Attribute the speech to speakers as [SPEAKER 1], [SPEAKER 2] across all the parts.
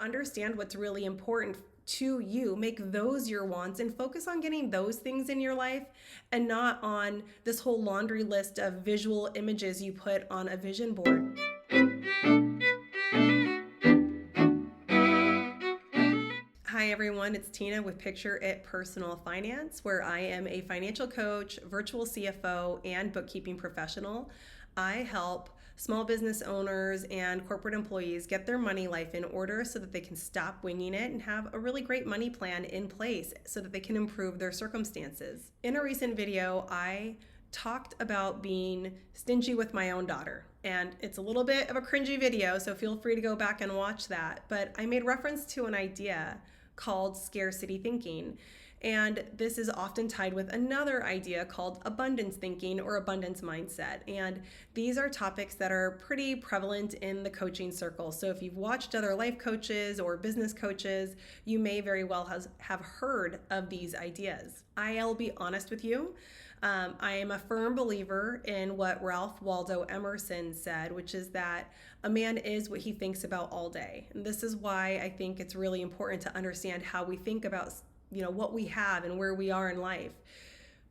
[SPEAKER 1] understand what's really important to you, make those your wants, and focus on getting those things in your life and not on this whole laundry list of visual images you put on a vision board. Hi everyone, it's Tina with Picture It Personal Finance, where I am a financial coach, virtual CFO, and bookkeeping professional. I help small business owners and corporate employees get their money life in order so that they can stop winging it and have a really great money plan in place so that they can improve their circumstances. In a recent video, I talked about being stingy with my own daughter. And it's a little bit of a cringy video, so feel free to go back and watch that. But I made reference to an idea called scarcity thinking. And this is often tied with another idea called abundance thinking or abundance mindset. And these are topics that are pretty prevalent in the coaching circle. So if you've watched other life coaches or business coaches, you may very well have heard of these ideas. I'll be honest with you. I am a firm believer in what Ralph Waldo Emerson said, which is that a man is what he thinks about all day. And this is why I think it's really important to understand how we think about, what we have and where we are in life.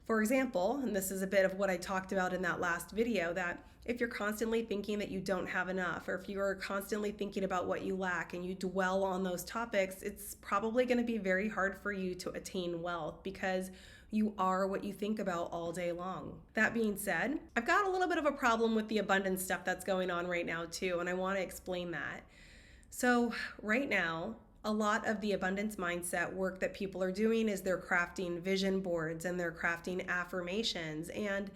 [SPEAKER 1] For example, and this is a bit of what I talked about in that last video, that if you're constantly thinking that you don't have enough, or if you're constantly thinking about what you lack and you dwell on those topics, it's probably going to be very hard for you to attain wealth because you are what you think about all day long. That being said, I've got a little bit of a problem with the abundance stuff that's going on right now too, and I want to explain that. So right now, a lot of the abundance mindset work that people are doing is they're crafting vision boards and they're crafting affirmations. And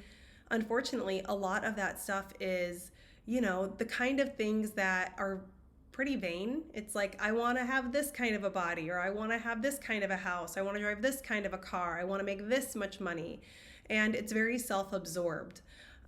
[SPEAKER 1] unfortunately, a lot of that stuff is, the kind of things that are pretty vain. It's like, I want to have this kind of a body, or I want to have this kind of a house. I want to drive this kind of a car. I want to make this much money. And it's very self-absorbed.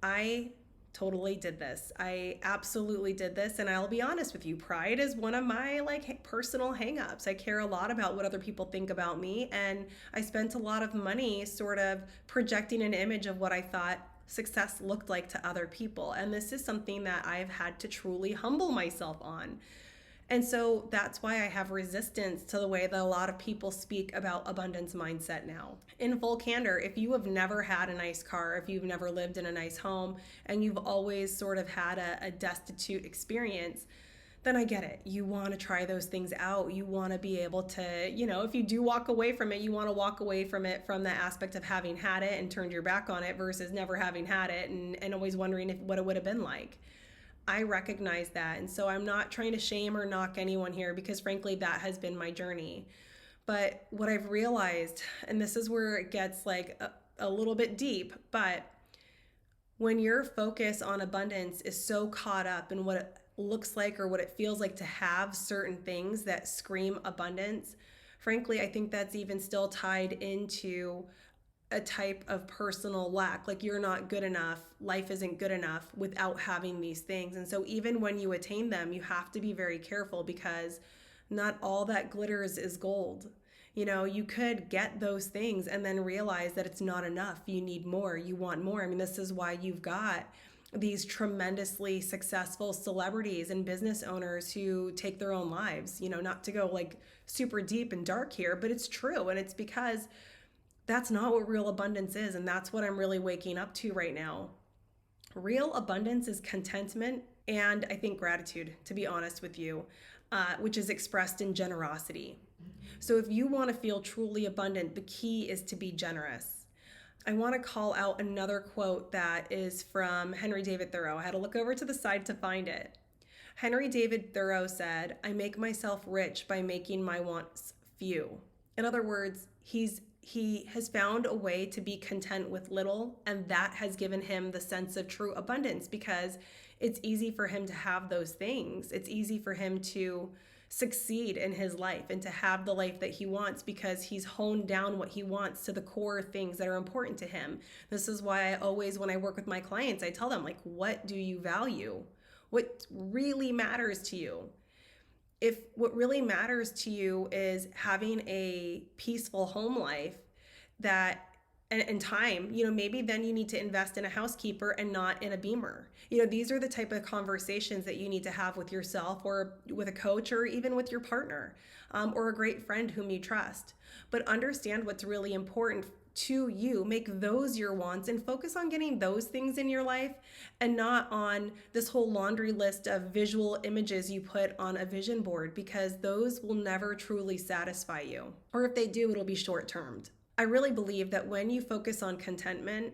[SPEAKER 1] I totally did this. I absolutely did this. And I'll be honest with you, pride is one of my personal hangups. I care a lot about what other people think about me. And I spent a lot of money sort of projecting an image of what I thought success looked like to other people. And this is something that I've had to truly humble myself on. And so that's why I have resistance to the way that a lot of people speak about abundance mindset now. In full candor, if you have never had a nice car, if you've never lived in a nice home, and you've always sort of had a destitute experience, then I get it. You want to try those things out. You want to be able to, if you do walk away from it, you want to walk away from it from the aspect of having had it and turned your back on it versus never having had it and always wondering what it would have been like. I recognize that. And so I'm not trying to shame or knock anyone here because frankly, that has been my journey. But what I've realized, and this is where it gets a little bit deep, but when your focus on abundance is so caught up in what it looks like or what it feels like to have certain things that scream abundance, frankly, I think that's even still tied into a type of personal lack. Like you're not good enough, life isn't good enough without having these things. And so even when you attain them, you have to be very careful because not all that glitters is gold. You could get those things and then realize that it's not enough. You need more, you want more. I mean, this is why you've got these tremendously successful celebrities and business owners who take their own lives, not to go super deep and dark here, but it's true. And it's because that's not what real abundance is. And that's what I'm really waking up to right now. Real abundance is contentment and I think gratitude, to be honest with you, which is expressed in generosity. So if you want to feel truly abundant, the key is to be generous. I want to call out another quote that is from Henry David Thoreau. I had to look over to the side to find it. Henry David Thoreau said, "I make myself rich by making my wants few." In other words, he has found a way to be content with little, and that has given him the sense of true abundance because it's easy for him to have those things. It's easy for him to succeed in his life and to have the life that he wants because he's honed down what he wants to the core things that are important to him. This is why I always, when I work with my clients, I tell them, what do you value? What really matters to you? If what really matters to you is having a peaceful home life that and time, maybe then you need to invest in a housekeeper and not in a Beamer. These are the type of conversations that you need to have with yourself or with a coach or even with your partner, or a great friend whom you trust. But understand what's really important to you, make those your wants, and focus on getting those things in your life and not on this whole laundry list of visual images you put on a vision board, because those will never truly satisfy you. Or if they do, it'll be short-termed. I really believe that when you focus on contentment,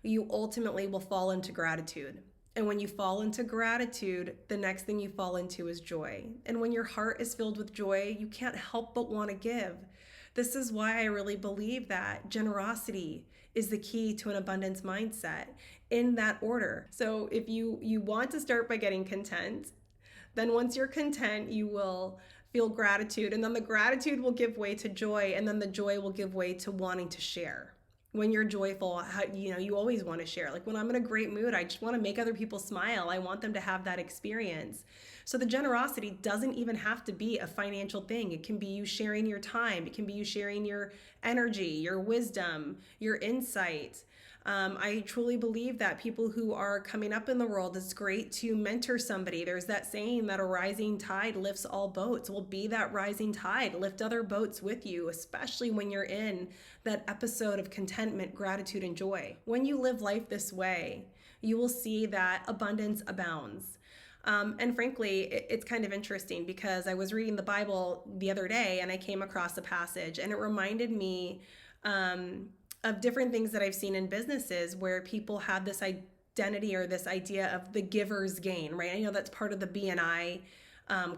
[SPEAKER 1] you ultimately will fall into gratitude. And when you fall into gratitude, the next thing you fall into is joy. And when your heart is filled with joy, you can't help but want to give. This is why I really believe that generosity is the key to an abundance mindset, in that order. So if you want to start by getting content, then once you're content, you will feel gratitude, and then the gratitude will give way to joy, and then the joy will give way to wanting to share. When you're joyful, you always want to share. Like when I'm in a great mood, I just want to make other people smile. I want them to have that experience. So the generosity doesn't even have to be a financial thing. It can be you sharing your time. It can be you sharing your energy, your wisdom, your insight. I truly believe that people who are coming up in the world, it's great to mentor somebody. There's that saying that a rising tide lifts all boats. Well, be that rising tide. Lift other boats with you, especially when you're in that episode of contentment, gratitude, and joy. When you live life this way, you will see that abundance abounds. And frankly, it's kind of interesting because I was reading the Bible the other day and I came across a passage, and it reminded me of different things that I've seen in businesses where people have this identity or this idea of the giver's gain, right? I know that's part of the BNI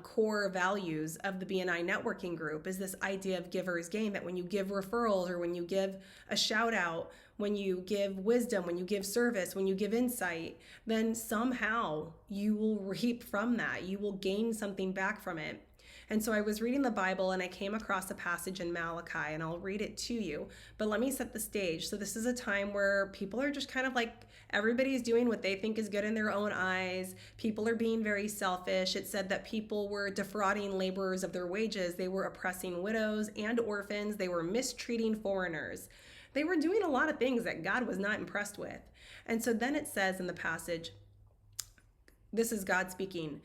[SPEAKER 1] core values of the BNI networking group, is this idea of giver's gain, that when you give referrals or when you give a shout out, when you give wisdom, when you give service, when you give insight, then somehow you will reap from that. You will gain something back from it. And so I was reading the Bible and I came across a passage in Malachi, and I'll read it to you. But let me set the stage. So this is a time where people are just kind of like, everybody's doing what they think is good in their own eyes. People are being very selfish. It said that people were defrauding laborers of their wages. They were oppressing widows and orphans. They were mistreating foreigners. They were doing a lot of things that God was not impressed with. And so then it says in the passage, this is God speaking,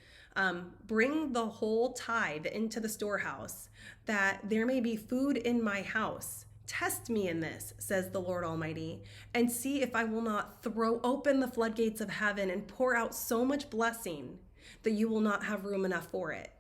[SPEAKER 1] bring the whole tithe into the storehouse, that there may be food in my house. Test me in this, says the Lord Almighty, and see if I will not throw open the floodgates of heaven and pour out so much blessing that you will not have room enough for it.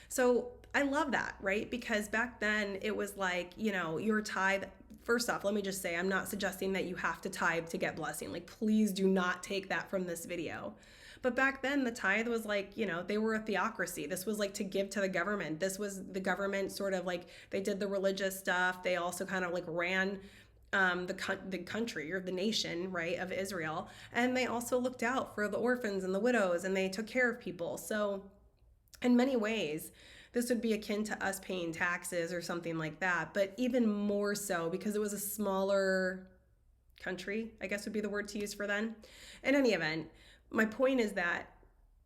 [SPEAKER 1] So I love that, right? Because back then it was like, your tithe. First off, let me just say, I'm not suggesting that you have to tithe to get blessing. Like, please do not take that from this video. But back then, the tithe was like, they were a theocracy. This was like to give to the government. This was the government sort of like, they did the religious stuff. They also kind of like ran the country or the nation, right, of Israel. And they also looked out for the orphans and the widows, and they took care of people. So in many ways, this would be akin to us paying taxes or something like that, but even more so because it was a smaller country, I guess would be the word to use for then. In any event, my point is that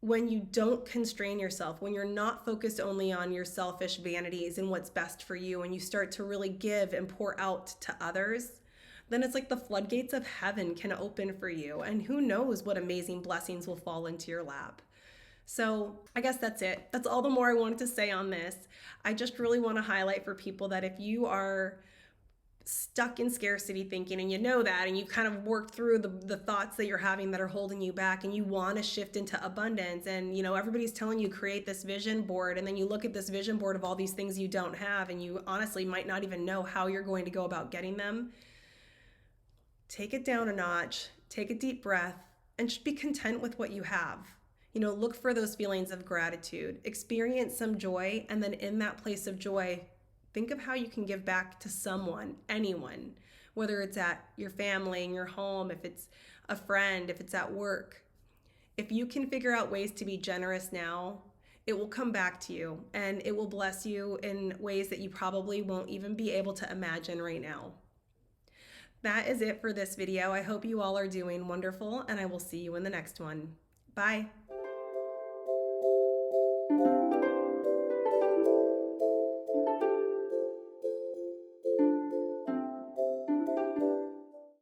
[SPEAKER 1] when you don't constrain yourself, when you're not focused only on your selfish vanities and what's best for you, and you start to really give and pour out to others, then it's like the floodgates of heaven can open for you, and who knows what amazing blessings will fall into your lap. So I guess that's it. That's all the more I wanted to say on this. I just really want to highlight for people that if you are stuck in scarcity thinking, and you know that, and you've kind of worked through the thoughts that you're having that are holding you back, and you want to shift into abundance, and everybody's telling you create this vision board, and then you look at this vision board of all these things you don't have, and you honestly might not even know how you're going to go about getting them. Take it down a notch, take a deep breath, and just be content with what you have. Look for those feelings of gratitude, experience some joy, and then in that place of joy, think of how you can give back to someone, anyone, whether it's at your family, in your home, if it's a friend, if it's at work. If you can figure out ways to be generous now, it will come back to you, and it will bless you in ways that you probably won't even be able to imagine right now. That is it for this video. I hope you all are doing wonderful, and I will see you in the next one. Bye.